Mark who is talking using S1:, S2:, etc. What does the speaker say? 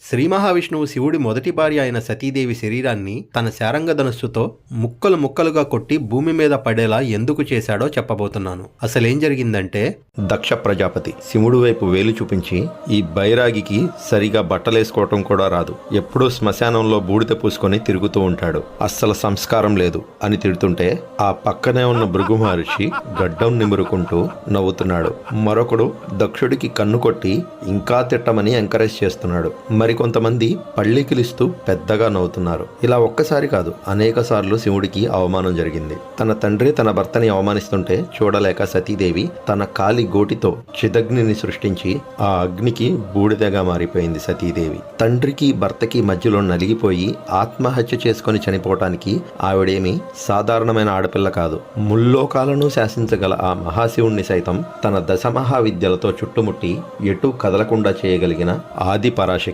S1: శ్రీ మహావిష్ణువు శివుడి మొదటి భార్య అయిన సతీదేవి శరీరాన్ని తన శారంగ ధనుస్సుతో ముక్కలు ముక్కలుగా కొట్టి భూమి మీద పడేలా ఎందుకు చేశాడో చెప్పబోతున్నాను. అసలేం జరిగిందంటే,
S2: దక్ష ప్రజాపతి శివుడి వైపు వేలు చూపించి, ఈ బైరాగికి సరిగా బట్టలేసుకోవటం కూడా రాదు, ఎప్పుడూ శ్మశానంలో బూడిద పూసుకొని తిరుగుతూ ఉంటాడు, అస్సలు సంస్కారం లేదు అని తిడుతుంటే ఆ పక్కనే ఉన్న భృగు మహర్షి గడ్డం నిమురుకుంటూ నవ్వుతున్నాడు. మరొకడు దక్షుడికి కన్ను కొట్టి ఇంకా తిట్టమని ఎంకరేజ్ చేస్తున్నాడు. మరికొంతమంది పళ్ళికిలిస్తూ పెద్దగా నవ్వుతున్నారు. ఇలా ఒక్కసారి కాదు, అనేక సార్లు శివుడికి అవమానం జరిగింది. తన తండ్రి తన భర్తని అవమానిస్తుంటే చూడలేక సతీదేవి తన కాలి గోటితో చిదగ్నిని సృష్టించి ఆ అగ్నికి బూడిదగా మారిపోయింది సతీదేవి. తండ్రికి భర్తకి మధ్యలో నలిగిపోయి ఆత్మహత్య చేసుకొని చనిపోవటానికి ఆవిడేమి సాధారణమైన ఆడపిల్ల కాదు. ముల్లోకాలను శాసించగల ఆ మహాశివుణ్ణి సైతం తన దశమహావిద్యలతో చుట్టుముట్టి ఎటూ కదలకుండా చేయగలిగిన ఆది పరాశక్తి.